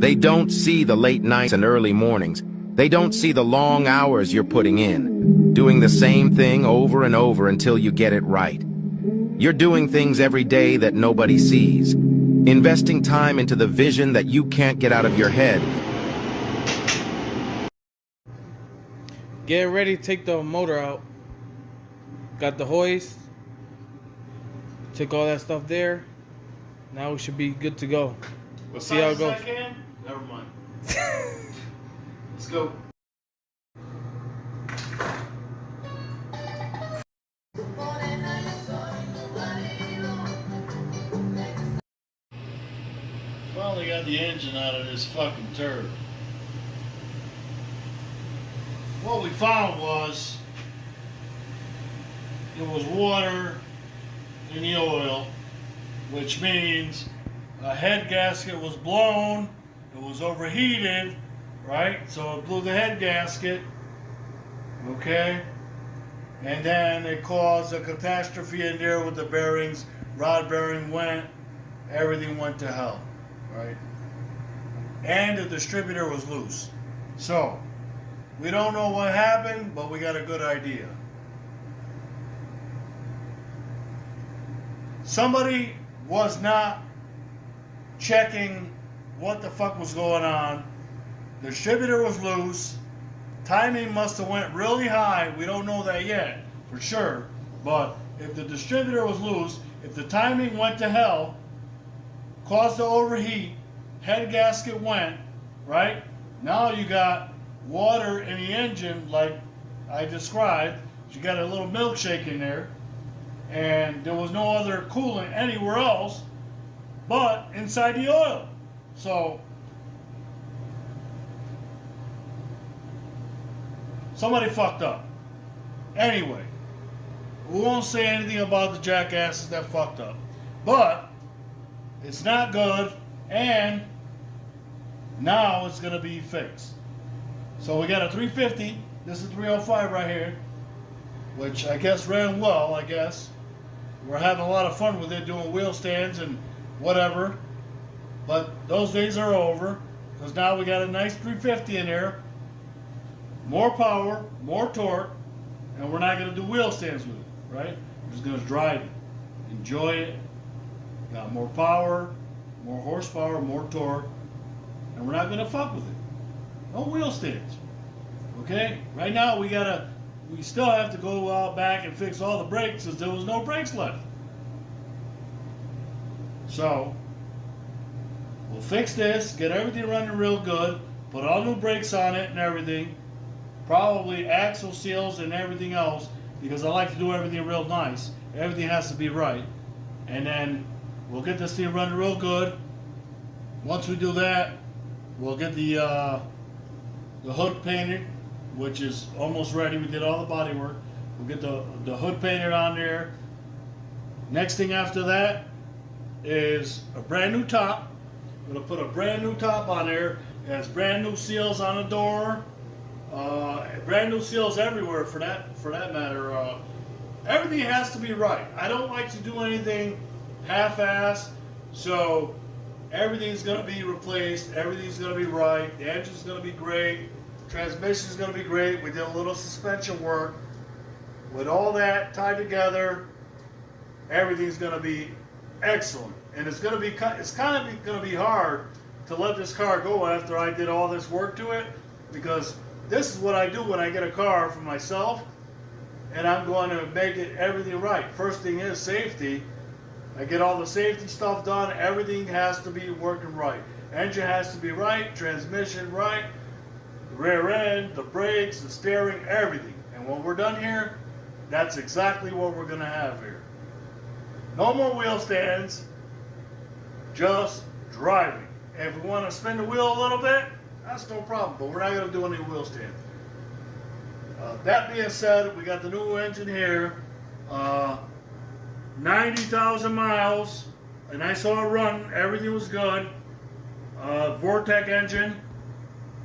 They don't see the late nights and early mornings. They don't see the long hours you're putting in, doing the same thing over and over until you get it right. You're doing things every day that nobody sees, investing time into the vision that you can't get out of your head. Get ready to take the motor out. Got the hoist. Took all that stuff there. Now we should be good to go. We'll see how it goes. Never mind. Let's go. Finally got the engine out of this fucking turd. What we found was it was water in the oil, which means a head gasket was blown, it was overheated, right? So it blew the head gasket, okay? And then it caused a catastrophe in there with the bearings. Rod bearing went, everything went to hell, right? And the distributor was loose. So, we don't know what happened, but we got a good idea. Somebody was not checking what the fuck was going on. The distributor was loose. Timing must have went really high. We don't know that yet for sure. But if the distributor was loose, if the timing went to hell, caused the overheat, head gasket went, right? Now you got water in the engine like I described. You got a little milkshake in there. And there was no other coolant anywhere else but inside the oil. So somebody fucked up. Anyway, we won't say anything about the jackasses that fucked up. But it's not good, and now it's going to be fixed. So we got a 350. This is 305 right here, which I guess ran well, I guess. We're having a lot of fun with it, doing wheel stands and whatever. But those days are over, because now we got a nice 350 in there. More power, more torque, and we're not going to do wheel stands with it, right? We're just going to drive it, enjoy it. Got more power, more horsepower, more torque, and we're not going to fuck with it. No wheel stands, okay? Right now we still have to go out back and fix all the brakes because there was no brakes left. So, we'll fix this, get everything running real good, put all new brakes on it and everything, probably axle seals and everything else, because I like to do everything real nice. Everything has to be right. And then we'll get this thing running real good. Once we do that, we'll get the hood painted, which is almost ready. We did all the body work. We'll get the hood painted on there. Next thing after that is a brand new top. I'm going to put a brand new top on there. It has brand new seals on the door. Brand new seals everywhere for that matter. Everything has to be right. I don't like to do anything half-assed. So everything's going to be replaced. Everything's going to be right. The engine's going to be great. Transmission's going to be great. We did a little suspension work. With all that tied together, everything's going to be excellent. And it's kind of going to be hard to let this car go after I did all this work to it, because this is what I do when I get a car for myself, and I'm going to make it everything right. First thing is safety. I get all the safety stuff done. Everything has to be working right. Engine has to be right, transmission right, the rear end, the brakes, the steering, everything. And when we're done here, that's exactly what we're going to have here. No more wheel stands, just driving. And if we want to spin the wheel a little bit, that's no problem, but we're not going to do any wheel stands. That being said, we got the new engine here. 90,000 miles, and I saw it run. Everything was good. Vortec engine.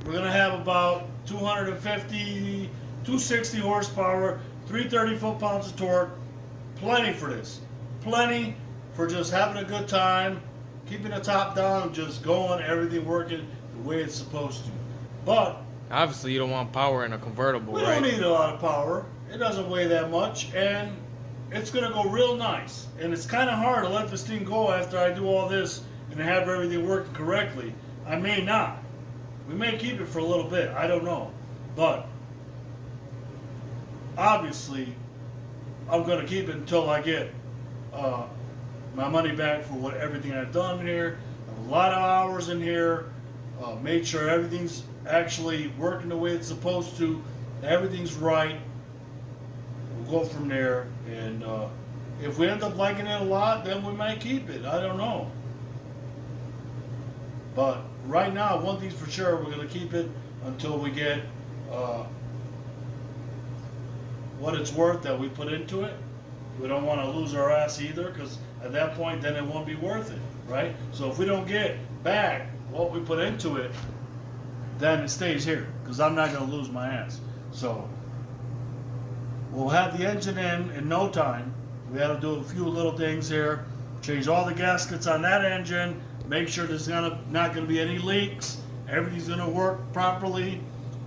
We're going to have about 250, 260 horsepower, 330 foot-pounds of torque. Plenty for this. Plenty for just having a good time, keeping the top down, just going, everything working the way it's supposed to. But Obviously, you don't want power in a convertible, we right? don't need a lot of power. It doesn't weigh that much, and it's gonna go real nice. And it's kind of hard to let this thing go after I do all this and have everything working correctly. I may not. We may keep it for a little bit. I don't know, but obviously, I'm gonna keep it until I get my money back for what everything I've done here. A lot of hours in here. Made sure everything's actually working the way it's supposed to. Everything's right. We'll go from there. And if we end up liking it a lot, then we might keep it. I don't know. But right now, one thing's for sure, we're going to keep it until we get what it's worth that we put into it. We don't want to lose our ass either, because at that point, then it won't be worth it, right? So if we don't get back what we put into it, then it stays here, because I'm not going to lose my ass. So we'll have the engine in no time. We had to do a few little things here, change all the gaskets on that engine, make sure there's not going to be any leaks, everything's going to work properly,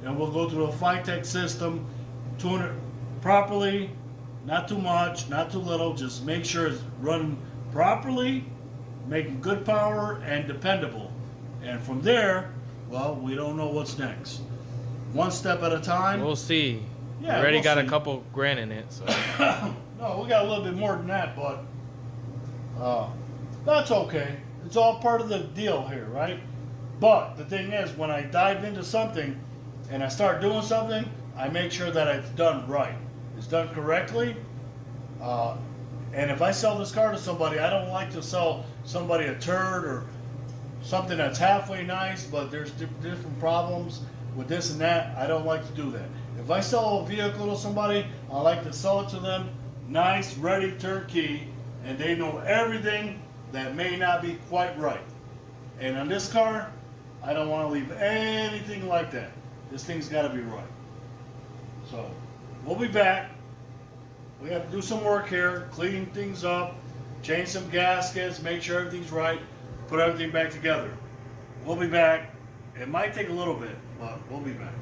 and we'll go through a Phytech system, tune it properly, not too much, not too little, just make sure it's running properly, making good power and dependable. And from there, well, we don't know what's next. One step at a time. We'll see. Yeah, We already we'll got see. a couple grand in it, so. No, we got a little bit more than that, but that's okay. It's all part of the deal here, right? But the thing is, when I dive into something and I start doing something, I make sure that it's done right. It's done correctly. And if I sell this car to somebody, I don't like to sell somebody a turd or something that's halfway nice, but there's different problems with this and that. I don't like to do that. If I sell a vehicle to somebody, I like to sell it to them nice, ready, turnkey, and they know everything that may not be quite right. And on this car, I don't want to leave anything like that. This thing's got to be right. So we'll be back. We have to do some work here, clean things up, change some gaskets, make sure everything's right, put everything back together. We'll be back. It might take a little bit, but we'll be back.